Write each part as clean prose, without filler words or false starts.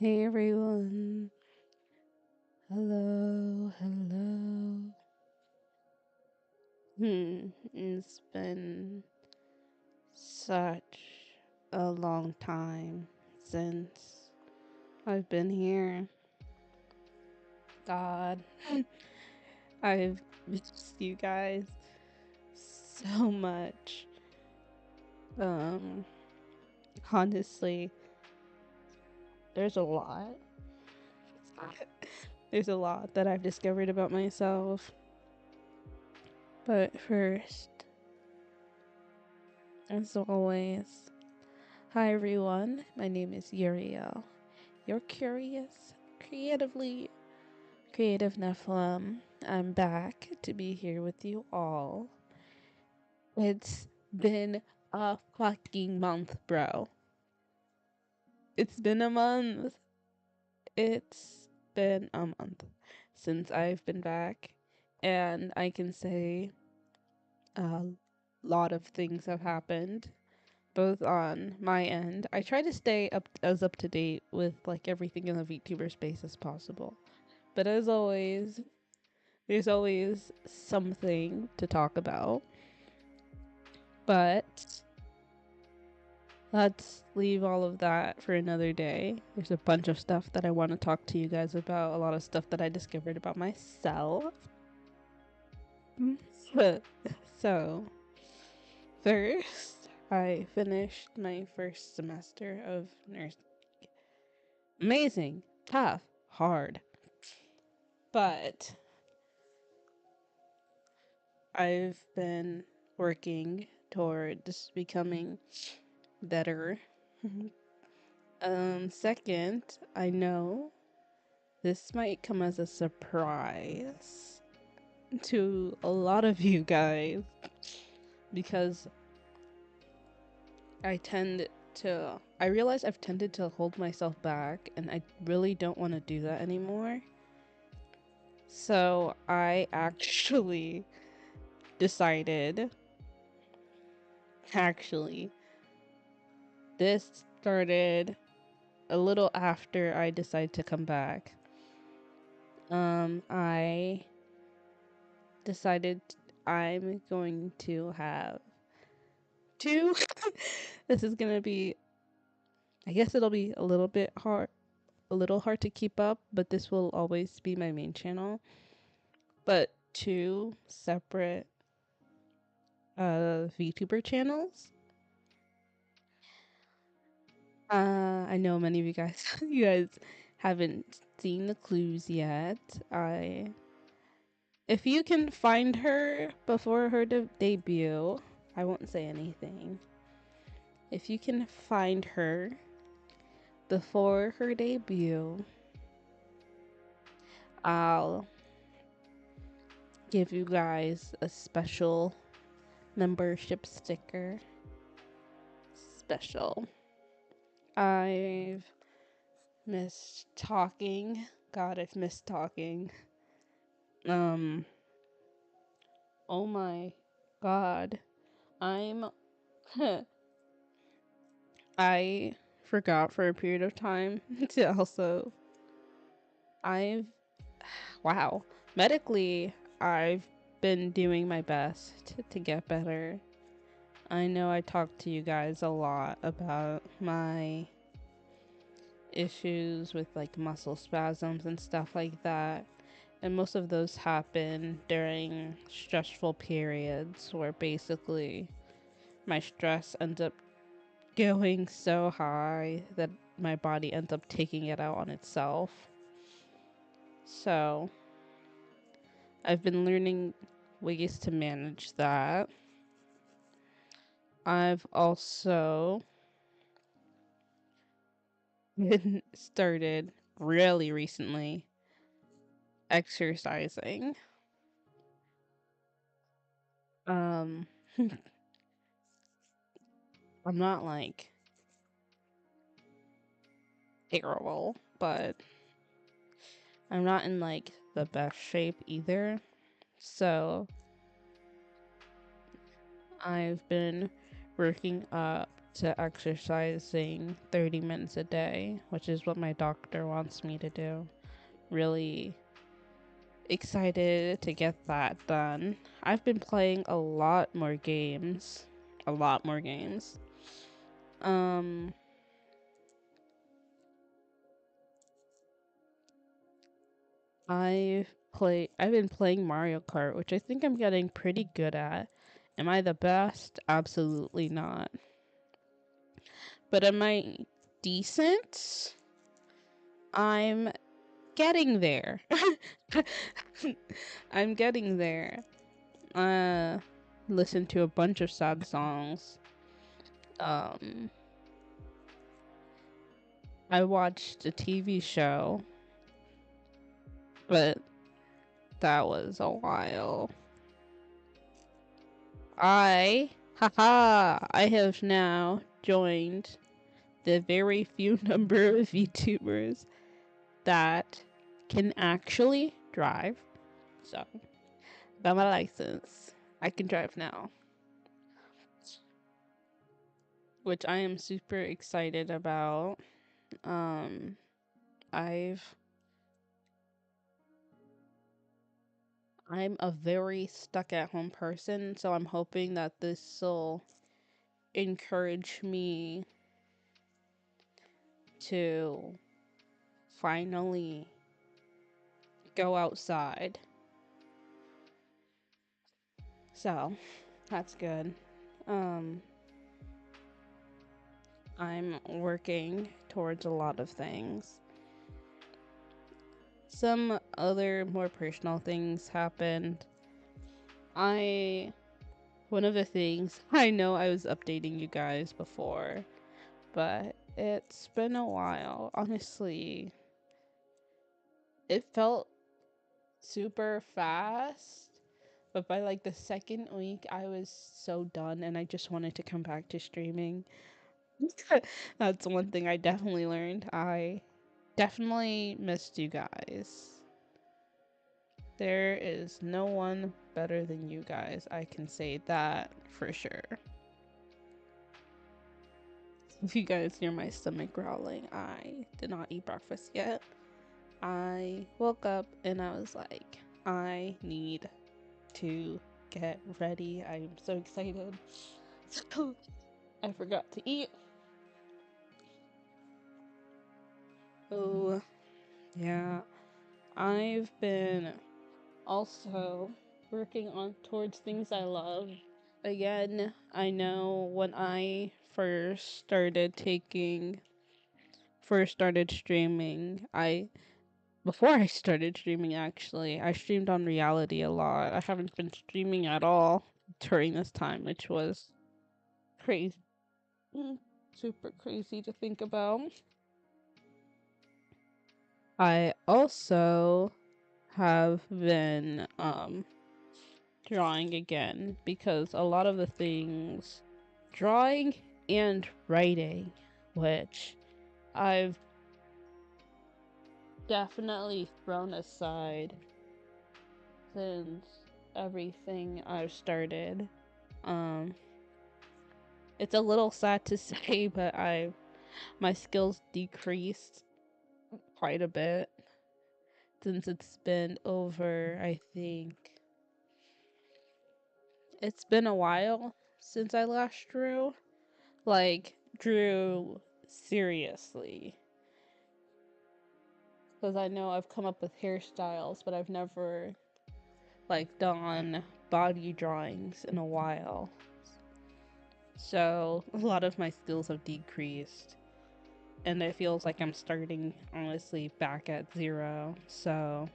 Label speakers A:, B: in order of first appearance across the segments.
A: Hey everyone. Hello, hello. It's been such a long time since I've been here. God, I've missed you guys so much. Um, Honestly, there's a lot. There's a lot that I've discovered about myself. But first, as always, hi everyone. My name is Uriel. You're curious, creatively creative Nephilim. I'm back to be here with you all. It's been a fucking month, bro. It's been a month. It's been a month since I've been back, and I can say a lot of things have happened, both on my end. I try to stay up to date with like everything in the VTuber space as possible. But as always, there's always something to talk about. But let's leave all of that for another day. There's a bunch of stuff that I want to talk to you guys about, a lot of stuff that I discovered about myself. So, first, I finished my first semester of nursing. Amazing, tough, hard. But I've been working towards becoming better. Second, I know this might come as a surprise to a lot of you guys because I realize I've tended to hold myself back and I really don't want to do that anymore. So I actually decided, actually, this started a little after I decided to come back. I decided I'm going to have two. This is gonna be, I guess it'll be a little hard to keep up, but this will always be my main channel. But two separate VTuber channels. I know many of you guys haven't seen the clues yet. If you can find her before her debut, I won't say anything. If you can find her before her debut, I'll give you guys a special membership sticker. Special. I've missed talking. God, I've missed talking. Um, oh my god. I'm I forgot for a period of time to also I've wow. Medically, I've been doing my best to get better. I know I talked to you guys a lot about my issues with like muscle spasms and stuff like that. And most of those happen during stressful periods where basically my stress ends up going so high that my body ends up taking it out on itself. So I've been learning ways to manage that. I've also been started really recently exercising. Um I'm not like terrible, but I'm not in like the best shape either. So I've been working up to exercising 30 minutes a day, which is what my doctor wants me to do. Really excited to get that done. I've been playing a lot more games. A lot more games. Um, I've been playing Mario Kart, which I think I'm getting pretty good at. Am I the best? Absolutely not. But am I decent? I'm getting there. I'm getting there. Uh Listen to a bunch of sad songs. Um I watched a TV show, but that was a while. I have now joined the very few number of VTubers that can actually drive. So, got my license. I can drive now, which I am super excited about. Um, I've I'm a very stuck at home person, so I'm hoping that this will encourage me to finally go outside. So, that's good. Um, I'm working towards a lot of things. Some other more personal things happened. I One of the things, I know I was updating you guys before, but it's been a while. Honestly, it felt super fast, but by like the second week, I was so done and I just wanted to come back to streaming. That's one thing I definitely learned. I definitely missed you guys. There is no one better than you guys. I can say that for sure. If you guys hear my stomach growling, I did not eat breakfast yet. I woke up and I was like, I need to get ready. I'm so excited. So I forgot to eat. Oh, yeah. I've been also working on towards things I love. Again, I know when I first started streaming, I before I started streaming actually, I streamed on reality a lot. I haven't been streaming at all during this time, which was crazy. Super crazy to think about. I also have been drawing again because a lot of the things drawing and writing, which I've definitely thrown aside since everything I've started. Um, it's a little sad to say, but my skills decreased quite a bit since it's been over, I think. It's been a while since I last drew. Like, drew seriously. Because I know I've come up with hairstyles, but I've never, like, done body drawings in a while. So, a lot of my skills have decreased. And it feels like I'm starting, honestly, back at zero. So,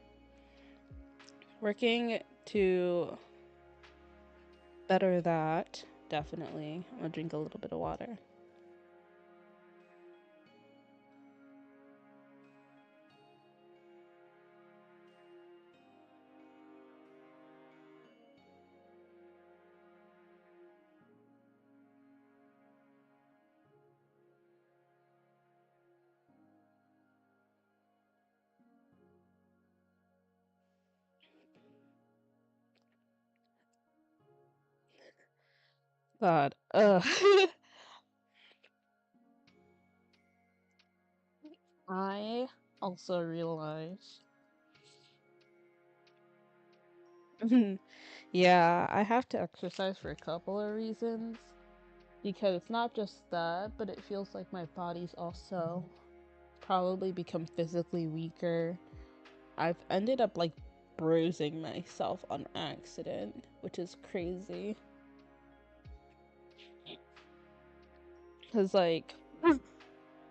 A: working to better that, definitely. I'm gonna drink a little bit of water. God, ugh. I also realized. Yeah, I have to exercise for a couple of reasons. Because it's not just that, but it feels like my body's also probably become physically weaker. I've ended up like bruising myself on accident, which is crazy. Because, like,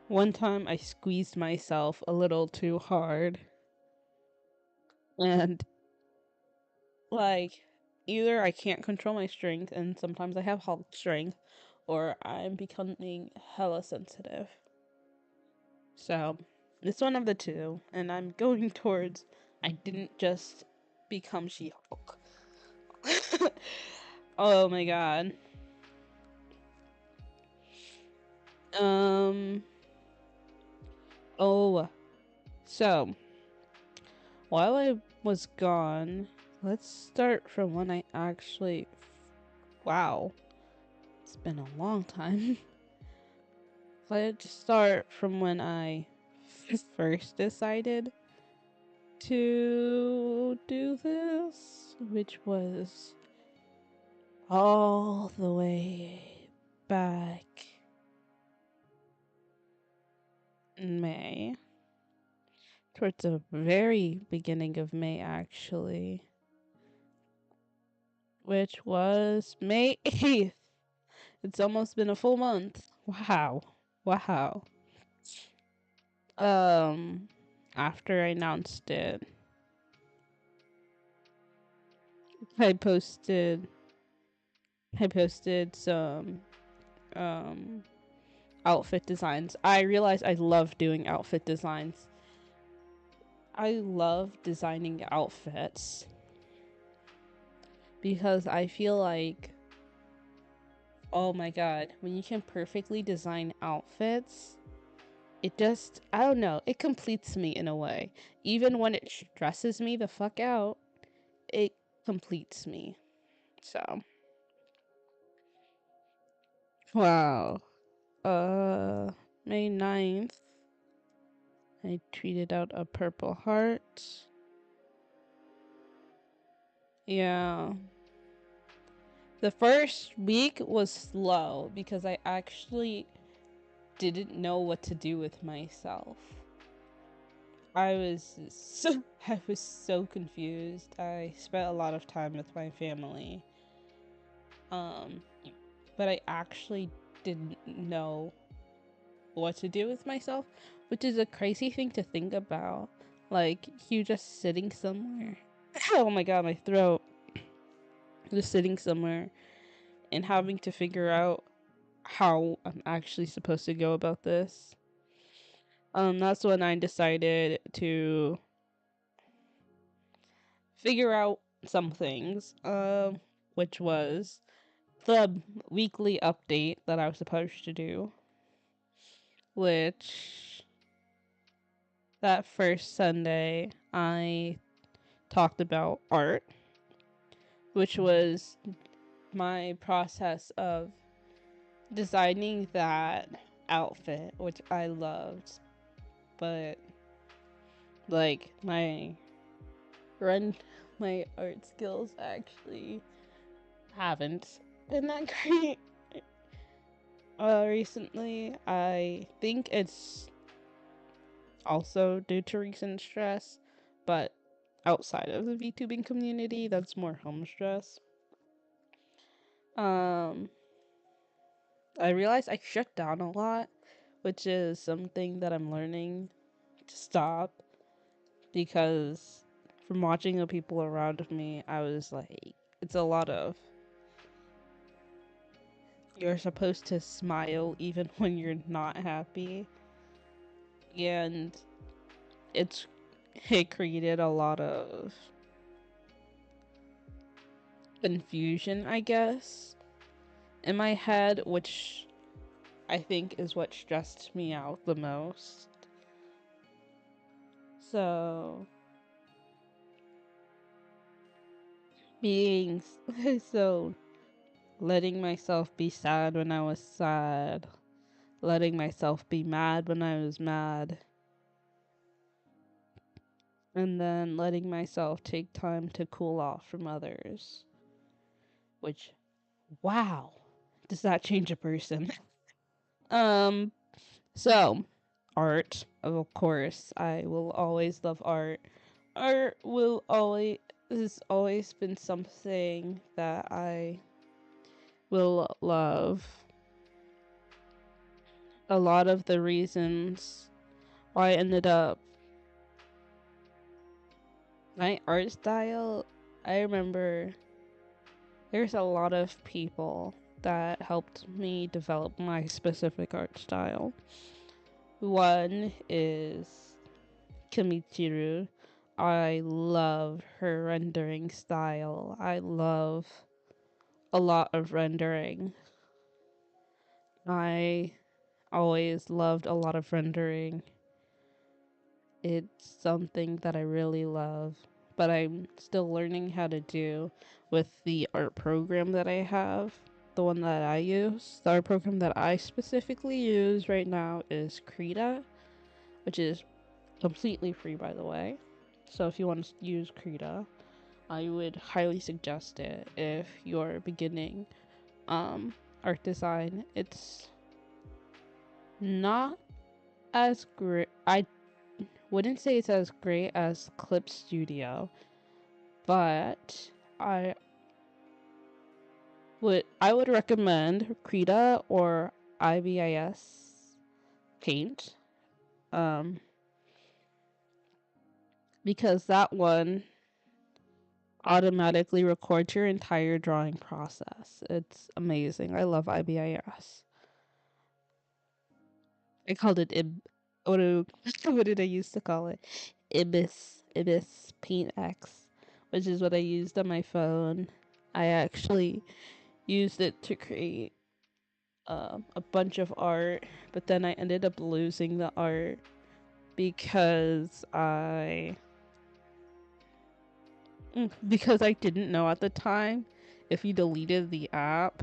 A: one time I squeezed myself a little too hard, and, like, either I can't control my strength, and sometimes I have Hulk strength, or I'm becoming hella sensitive. So, it's one of the two, and I'm going towards I didn't just become She Hulk. Oh my god. Um. Oh. So, while I was gone, let's start from when I actually. Wow. It's been a long time. Let's start from when I first decided to do this, which was all the way back in May. Towards the very beginning of May, actually. Which was May 8th. It's almost been a full month. Wow. Wow. Um, after I announced it, I posted I posted some um outfit designs. I realized I love doing outfit designs. I love designing outfits because I feel like, oh my god, when you can perfectly design outfits, it just, I don't know, it completes me in a way. Even when it stresses me the fuck out, it completes me. So, wow. May 9th, I tweeted out a purple heart. Yeah. The first week was slow because I actually didn't know what to do with myself. I was so I was so confused. I spent a lot of time with my family. Um but I actually didn't know what to do with myself, which is a crazy thing to think about. Like, you just sitting somewhere. Oh my god, my throat. Just sitting somewhere and having to figure out how I'm actually supposed to go about this. That's when I decided to figure out some things. Which was the weekly update that I was supposed to do, which that first Sunday I talked about art, which was my process of designing that outfit, which I loved, but like run my art skills actually haven't been that great. Recently, I think it's also due to recent stress, but outside of the VTubing community, that's more home stress. Um, I realized I shut down a lot, which is something that I'm learning to stop, because from watching the people around me, I was like, it's a lot of, you're supposed to smile even when you're not happy, and it's it created a lot of confusion, I guess, in my head, which I think is what stressed me out the most. So, being so letting myself be sad when I was sad, letting myself be mad when I was mad, and then letting myself take time to cool off from others. Which, wow, does that change a person? um, so art, of course, I will always love art. Art will always has always been something that I will love. A lot of the reasons why I ended up my art style, I remember there's a lot of people that helped me develop my specific art style. One is Kamichiru. I love her rendering style. I love a lot of rendering. I always loved a lot of rendering. It's something that I really love, but I'm still learning how to do with the art program that I have. The one that I use, the art program that I specifically use right now is Krita, which is completely free, by the way. So if you want to use Krita, I would highly suggest it if you're beginning art design. It's not as great. I wouldn't say it's as great as Clip Studio, but I would recommend Krita or IBIS Paint, um, because that one automatically records your entire drawing process. It's amazing. I love IBIS. I called it what what did I used to call it? Ibis Paint X, which is what I used on my phone. I actually used it to create a bunch of art, but then I ended up losing the art because I didn't know at the time if you deleted the app,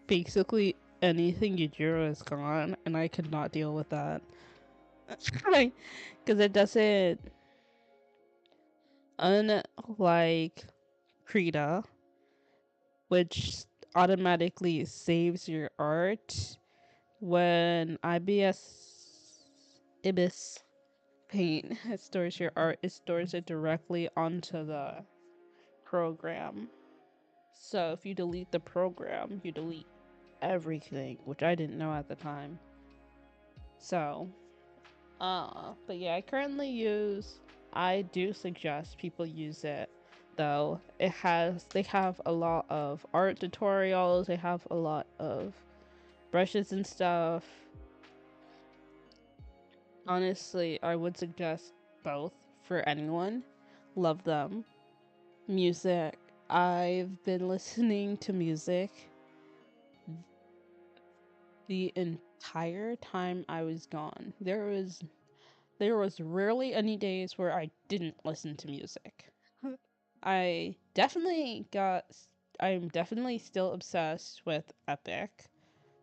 A: basically anything you drew is gone, and I could not deal with that. Because it doesn't, unlike Krita, which automatically saves your art, when Ibis Paint it stores your art, it stores it directly onto the program. So if you delete the program, you delete everything, which I didn't know at the time. So, but yeah, I do suggest people use it, though. They have a lot of art tutorials, they have a lot of brushes and stuff. Honestly, I would suggest both for anyone. Love them. Music. I've been listening to music the entire time I was gone. There was rarely any days where I didn't listen to music. I definitely got I'm definitely still obsessed with Epic,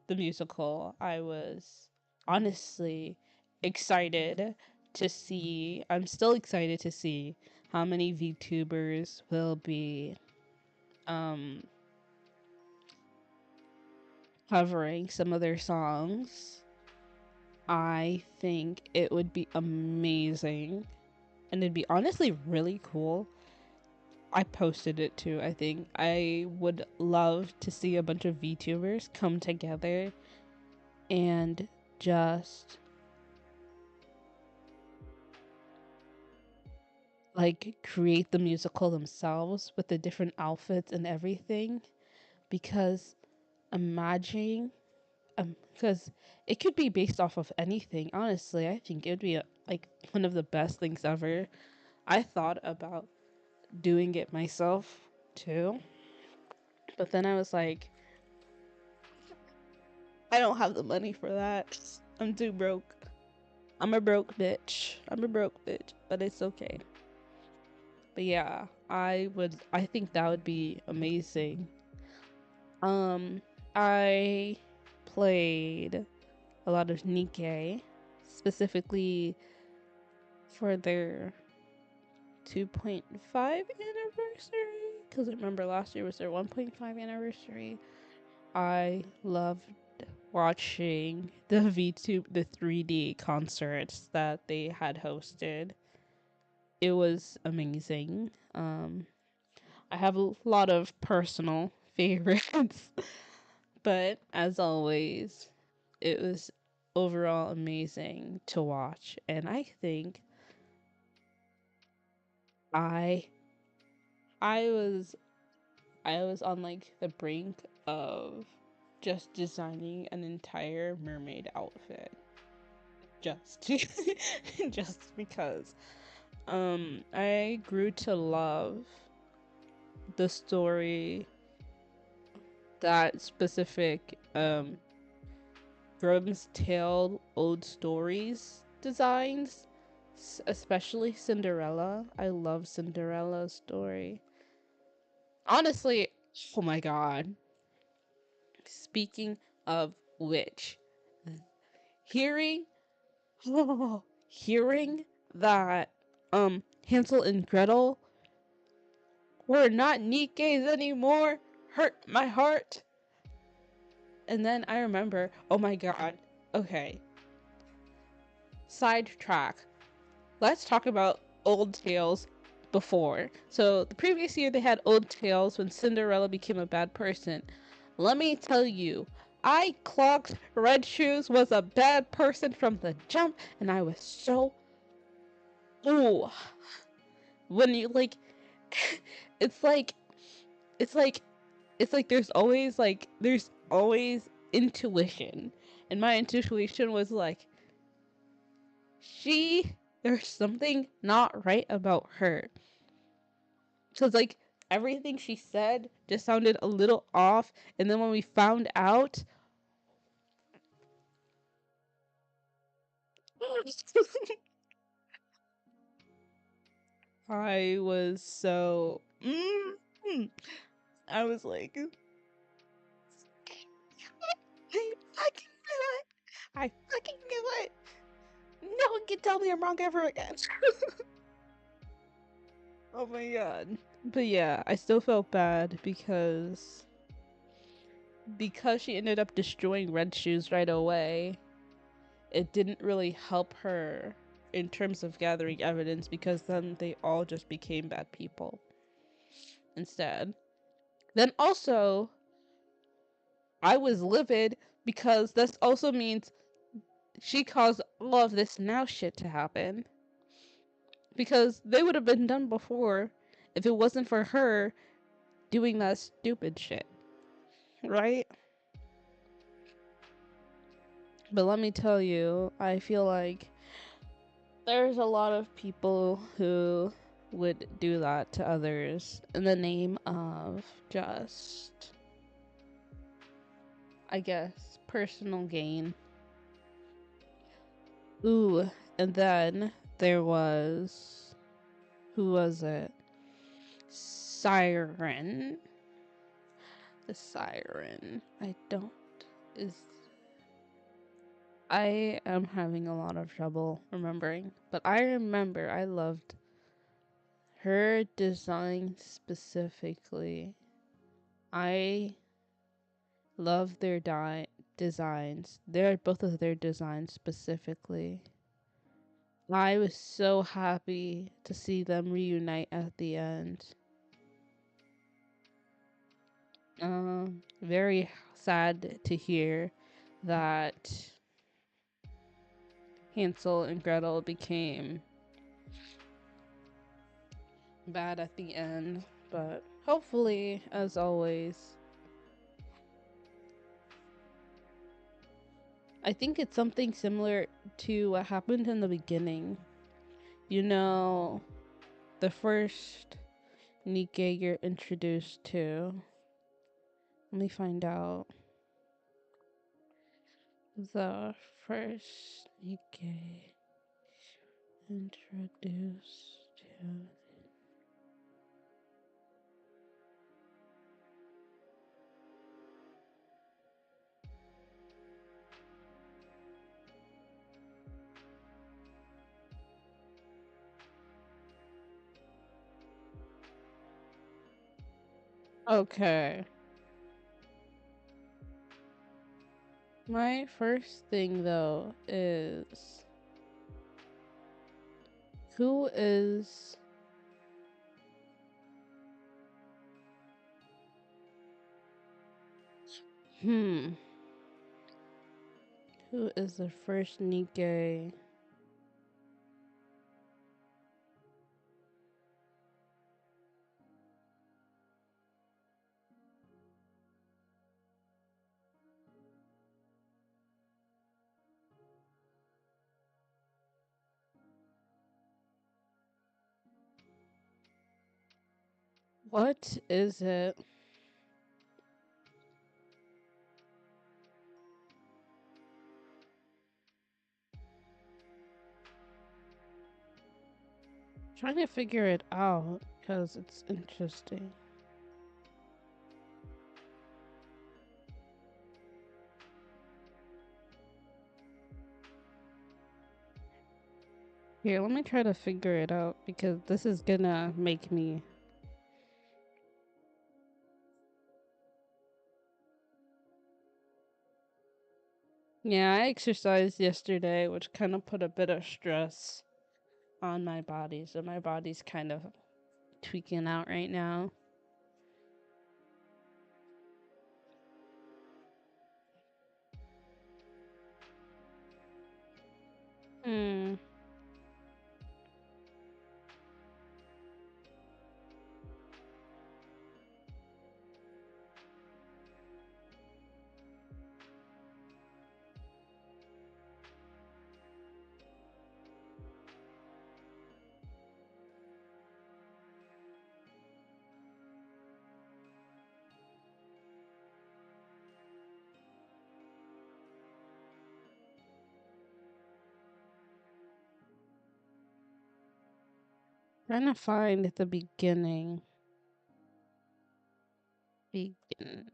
A: the musical. I was honestly excited I'm still excited to see how many VTubers will be um covering some of their songs. I think it would be amazing, and it'd be honestly really cool. I posted it too. I think I would love to see a bunch of VTubers come together and just like create the musical themselves with the different outfits and everything, because imagine because it could be based off of anything. Honestly, I think it would be like one of the best things ever. I thought about doing it myself too, but then I was like, I don't have the money for that. I'm too broke. I'm a broke bitch. But it's okay. But yeah, I think that would be amazing. Um, I played a lot of Nikkei, specifically for their 2.5 anniversary, because I remember last year was their 1.5 anniversary. I loved watching the 3D concerts that they had hosted. It was amazing. I have a lot of personal favorites, but as always, it was overall amazing to watch, and I think I I was I was on like the brink of just designing an entire mermaid outfit just to, just because I grew to love the story, that specific Grimm's Tale old stories designs, especially Cinderella. I love Cinderella's story. Honestly, oh my god. Speaking of which, hearing hearing that Hansel and Gretel were not Nikes anymore hurt my heart. And then I remember, oh my god. Okay. Sidetrack. Let's talk about old tales before. So the previous year they had old tales when Cinderella became a bad person. Let me tell you, I clocked Red Shoes was a bad person from the jump, and I was so, ooh, when you like, it's like, it's like, it's like there's always intuition, and my intuition was like, there's something not right about her. Because, like, everything she said just sounded a little off. And then when we found out, I was so. I was like, I fucking knew it. I fucking knew it. No one can tell me I'm wrong ever again. Oh my god. But yeah, I still felt bad because she ended up destroying Red Shoes right away. It didn't really help her in terms of gathering evidence, because then they all just became bad people instead. Then also, I was livid because this also means she caused all of this now shit to happen. Because they would have been done before if it wasn't for her doing that stupid shit. Right? But let me tell you, I feel like there's a lot of people who would do that to others in the name of just, I guess, personal gain. Ooh, and then there was, who was it? Siren. The Siren. Is, I am having a lot of trouble remembering, but I remember I loved her design specifically. I love their designs. They're both of their designs specifically. I was so happy to see them reunite at the end. Very sad to hear that Hansel and Gretel became bad at the end, but hopefully, as always, I think it's something similar to what happened in the beginning. You know, the first Nike you're introduced to. Let me find out. The first Nike introduced to. Okay. My first thing though is who is who is the first Nikkei? What is it? Trying to figure it out because it's interesting. Here, let me try to figure it out because this is gonna make me. Yeah, I exercised yesterday, which kind of put a bit of stress on my body, so my body's kind of tweaking out right now. Hmm. Trying to find at the beginning. Begin.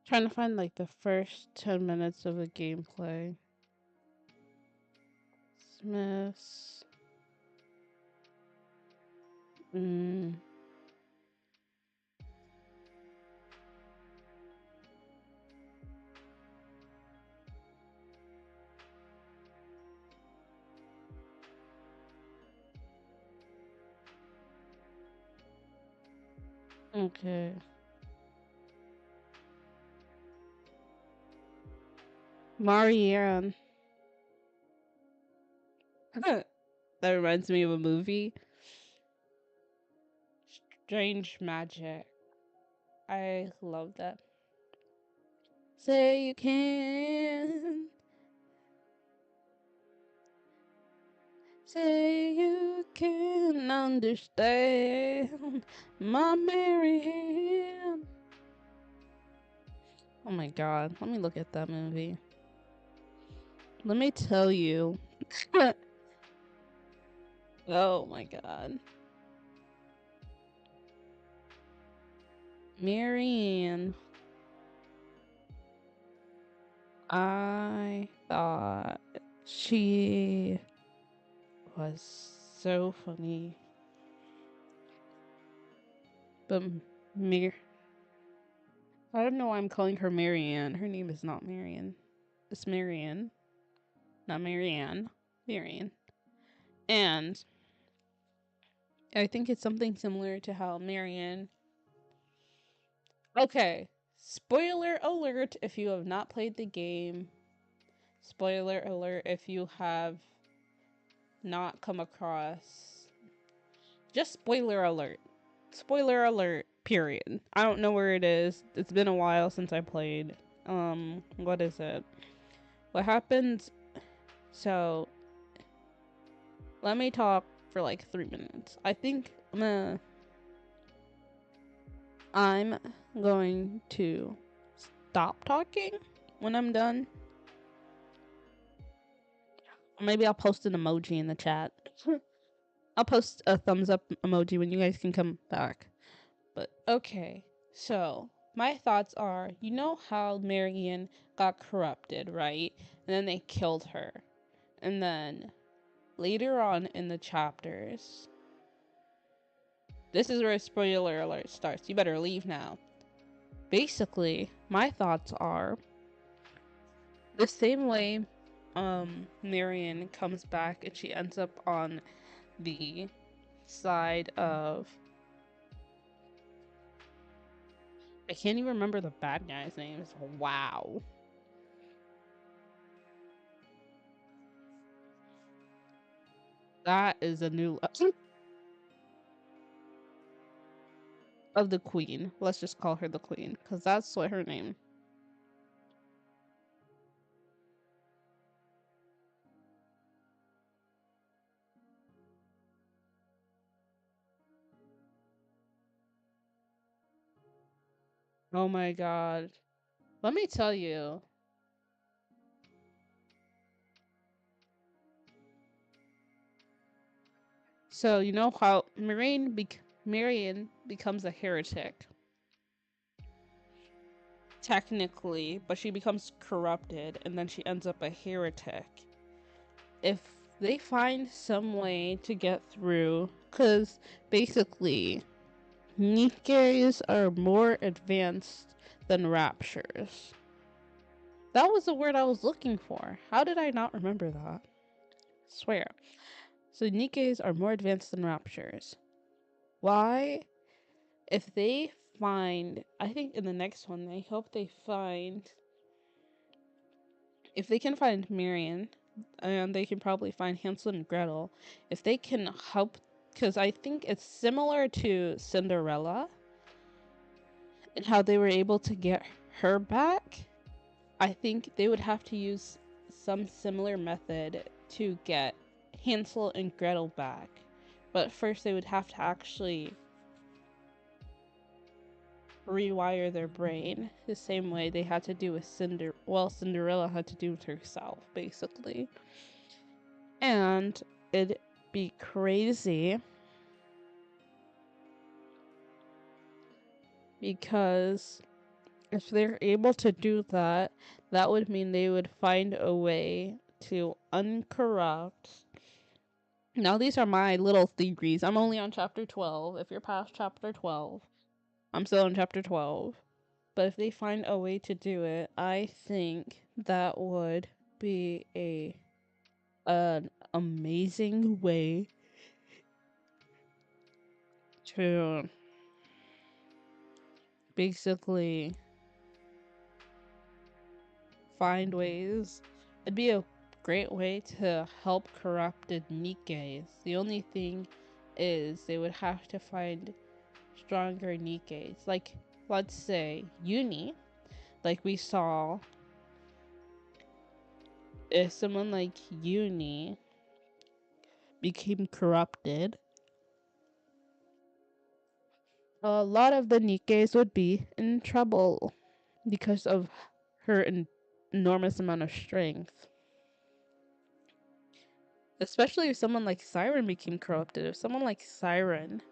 A: Trying to find like the first 10 minutes of the gameplay. Smiths. Okay. Marianne. That reminds me of a movie. Strange Magic. I love that. Say you can. Say you can understand my Marianne. Oh my god, let me look at that movie. Let me tell you. Oh my god. Marianne. I thought she was so funny. But Mir I don't know why I'm calling her Marianne. Her name is not Marianne. It's Marianne. Not Marianne. Marianne. And I think it's something similar to how Marianne. Okay. Spoiler alert if you have not played the game. Spoiler alert if you have not come across. Just spoiler alert. Spoiler alert, period. I don't know where it is. It's been a while since I played. What is it? What happens? So, let me talk for like 3 minutes. I think I'm going to stop talking when I'm done. Maybe I'll post an emoji in the chat. I'll post a thumbs up emoji when you guys can come back. But okay, so my thoughts are, you know how Marianne got corrupted, right? And then they killed her. And then later on in the chapters, this is where spoiler alert starts. You better leave now. Basically, my thoughts are the same way Marion comes back and she ends up on the side of, I can't even remember the bad guy's names. Wow. That is a new of the queen. Let's just call her the queen, because that's what her name. Oh my god. Let me tell you. So, you know how Marion becomes a heretic. Technically, but she becomes corrupted and then she ends up a heretic. If they find some way to get through, because basically, Nikes are more advanced than Raptures. That was the word I was looking for. How did I not remember that? Swear. So Nikes are more advanced than Raptures. Why? If they find, I think in the next one, I hope they find, if they can find Marion, and they can probably find Hansel and Gretel, if they can help, because I think it's similar to Cinderella and how they were able to get her back. I think they would have to use some similar method to get Hansel and Gretel back. But first they would have to actually rewire their brain the same way they had to do with Cinderella had to do with herself, basically. And it'd be crazy because if they're able to do that, that would mean they would find a way to uncorrupt. Now, these are my little theories. I'm only on chapter 12. If you're past chapter 12, I'm still on chapter 12. But if they find a way to do it, I think that would be an amazing way to basically find ways. It'd be a great way to help corrupted Nikes. The only thing is they would have to find stronger Nikes. Like, let's say Uni, like we saw, if someone like Uni became corrupted, a lot of the Nikes would be in trouble because of her enormous amount of strength. Especially if someone like Siren became corrupted. If someone like Siren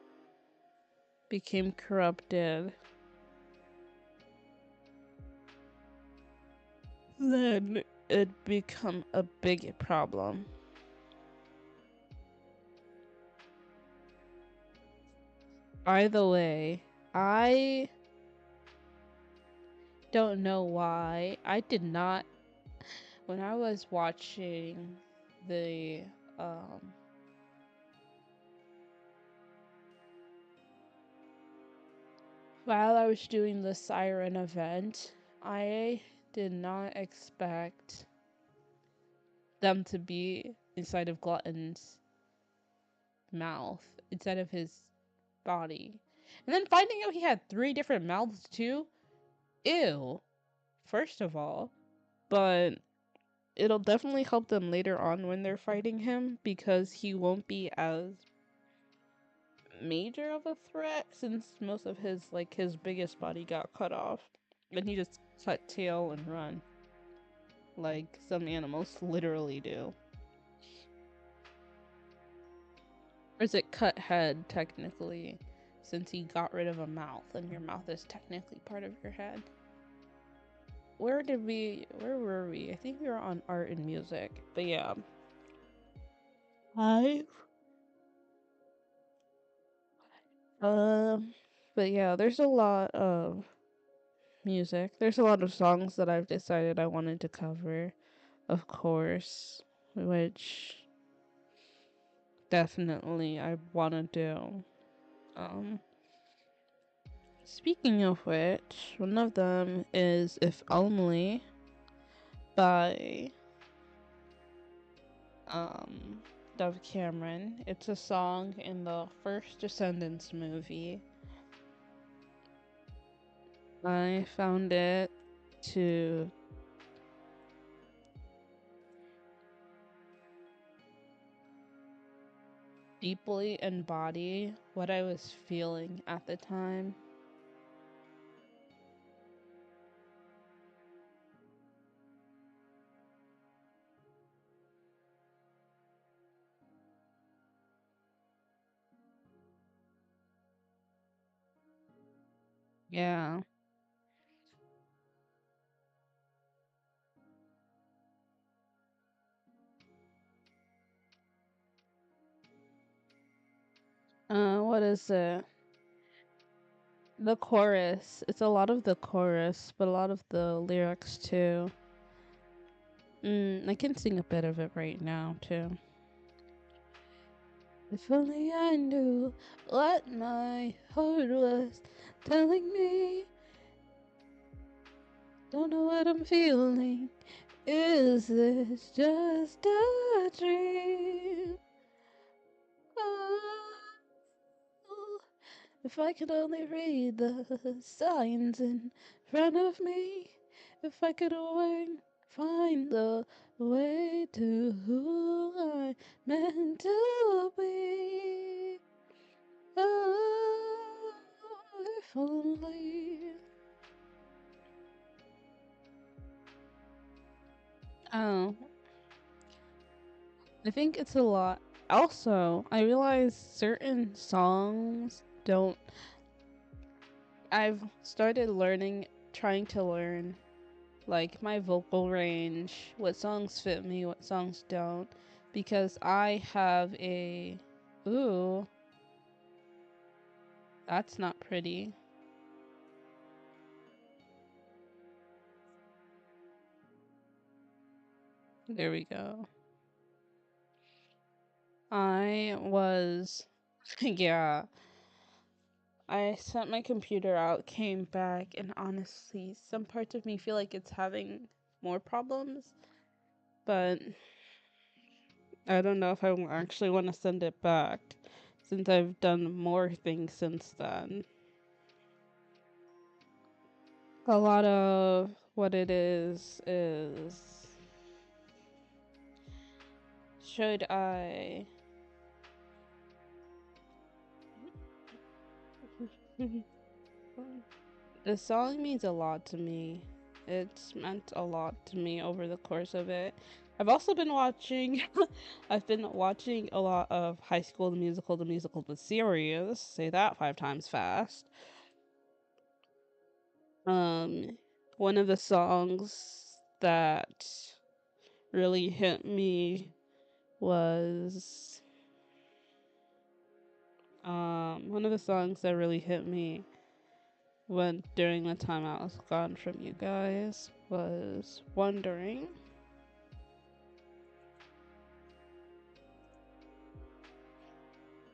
A: became corrupted, then it'd become a big problem. By the way, I don't know why I did not, when I was watching the while I was doing the Siren event, I did not expect them to be inside of Glutton's mouth instead of his body. And then finding out he had 3 different mouths too? Ew. First of all. But it'll definitely help them later on when they're fighting him because he won't be as major of a threat since most of his biggest body got cut off. And he just cut tail and run. Like some animals literally do. Or is it cut head, technically, since he got rid of a mouth, and your mouth is technically part of your head. Where were we? I think we were on art and music, but yeah. Five. Um, but yeah, there's a lot of music. There's a lot of songs that I've decided I wanted to cover, of course, which definitely I want to do. Um, Speaking of which, one of them is If Only by um Dove Cameron. It's a song in the first Descendants movie. I found it to deeply embody what I was feeling at the time. Yeah. What is it? The chorus. It's a lot of the chorus, but a lot of the lyrics too. I can sing a bit of it right now too. If only I knew what my heart was telling me. Don't know what I'm feeling. Is this just a dream? Oh, if I could only read the signs in front of me. If I could only find the way to who I meant to be. Oh, if only. Oh, I think it's a lot. Also, I realize certain songs don't. I've started learning, trying to learn, like my vocal range, what songs fit me, what songs don't, because I have a. Ooh, that's not pretty. There we go. I was. Yeah. I sent my computer out, came back, and honestly, some parts of me feel like it's having more problems, but I don't know if I actually want to send it back since I've done more things since then. A lot of what it is should I. The song means a lot to me. It's meant a lot to me over the course of it. I've also been watching I've been watching a lot of High School the Musical the series. Say that 5 times fast. Um One of the songs that really hit me was one of the songs that really hit me when during the time I was gone from you guys was Wondering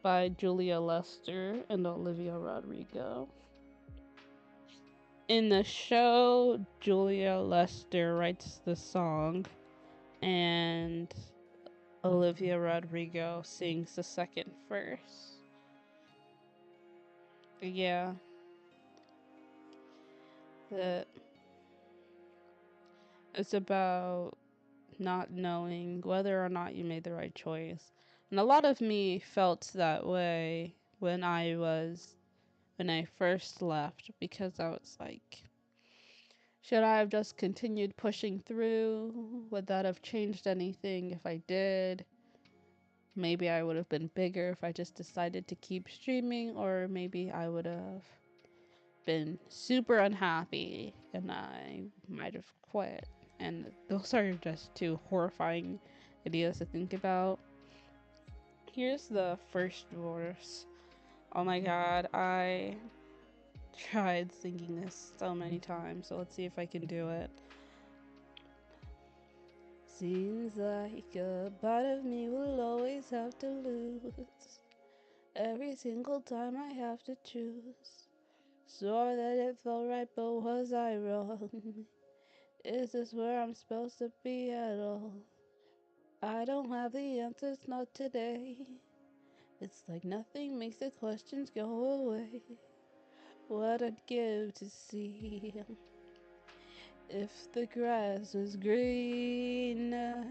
A: by Julia Lester and Olivia Rodrigo. In the show, Julia Lester writes the song and Olivia Rodrigo sings the second verse. Yeah, that it's about not knowing whether or not you made the right choice. And a lot of me felt that way when I first left because I was like, should I have just continued pushing through? Would that have changed anything if I did? Maybe I would have been bigger if I just decided to keep streaming, or maybe I would have been super unhappy and I might have quit. And those are just two horrifying ideas to think about. Here's the first verse. Oh my god, I tried singing this so many times, so let's see if I can do it. Seems like a part of me will always have to lose. Every single time I have to choose. Swore that it felt right, but was I wrong? Is this where I'm supposed to be at all? I don't have the answers, not today. It's like nothing makes the questions go away. What I'd give to see if the grass was greener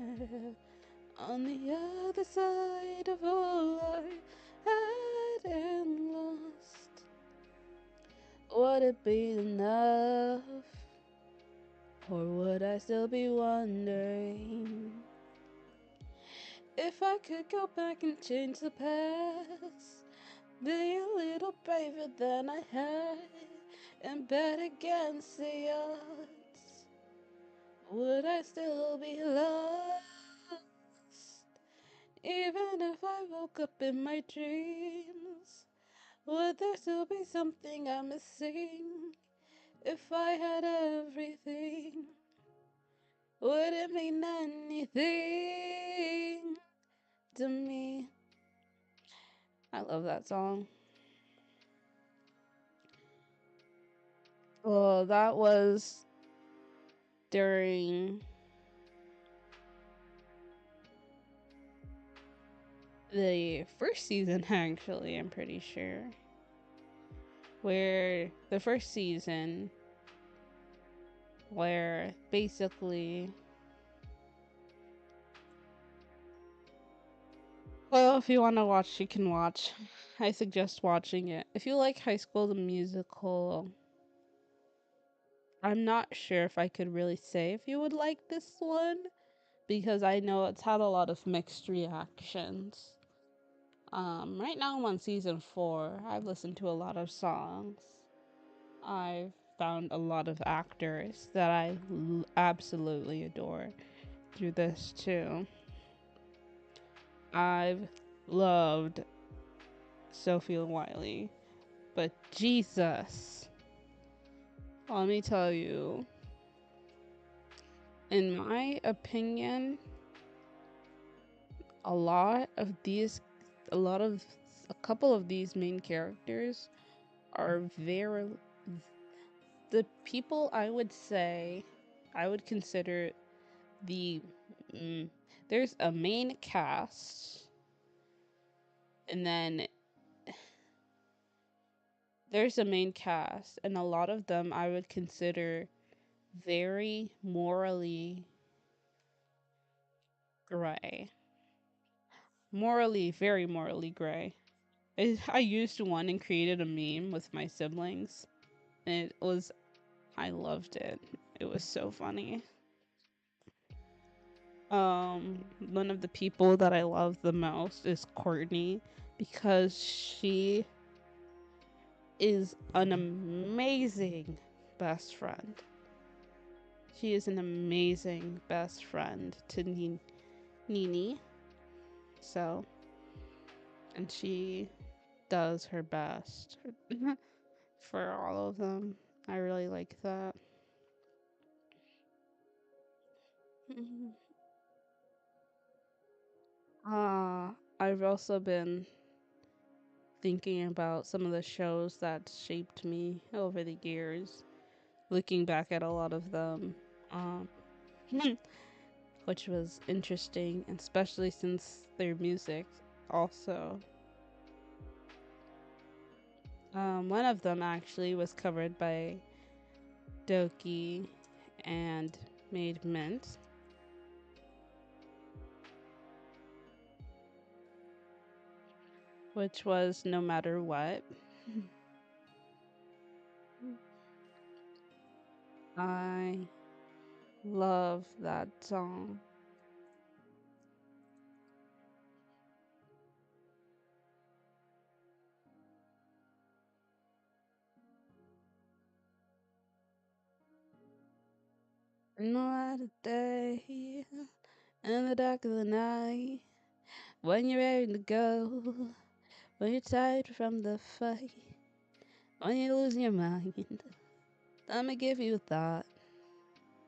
A: on the other side of all I had and lost. Would it be enough? Or would I still be wondering if I could go back and change the past? Be a little braver than I had and bet against the odds. Would I still be lost? Even if I woke up in my dreams, would there still be something I'm missing? If I had everything, would it mean anything to me? I love that song. Well, that was during the first season, actually, I'm pretty sure. Where the first season, where basically, well, if you want to watch, you can watch. I suggest watching it. If you like High School the Musical, I'm not sure if I could really say if you would like this one because I know it's had a lot of mixed reactions. Right now I'm on season 4. I've listened to a lot of songs. I've found a lot of actors that I absolutely adore through this too. I've loved Sophie and Wiley, but Jesus, let me tell you, in my opinion, a lot of these, a lot of, a couple of these main characters are very, the people I would say, I would consider the, mm, there's a main cast, and then there's a main cast, and a lot of them I would consider very morally gray. Morally, very morally gray. I used one and created a meme with my siblings, and it was, I loved it. It was so funny. One of the people that I love the most is Courtney because she is an amazing best friend. She is an amazing best friend to Nini. So, and she does her best for all of them. I really like that. I've also been thinking about some of the shows that shaped me over the years, looking back at a lot of them, um, which was interesting, especially since their music also. One of them actually was covered by Doki and made Mint, which was No Matter What. I love that song. Another day in the dark of the night, When you're ready to go, when you're tired from the fight, when you're losing your mind, let me give you a thought.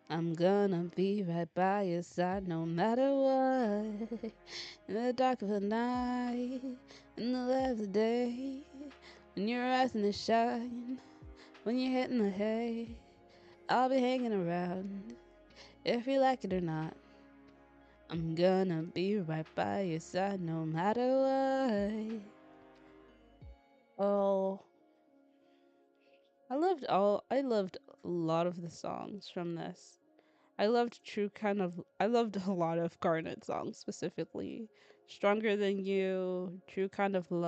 A: I'm gonna be right by your side no matter what. In the dark of the night, in the light of the day, when your eyes in the shine, when you're hitting the hay, I'll be hanging around, if you like it or not. I'm gonna be right by your side no matter what. Oh, I loved a lot of the songs from this. I loved a lot of Garnet songs specifically. Stronger Than You, True Kind of Love.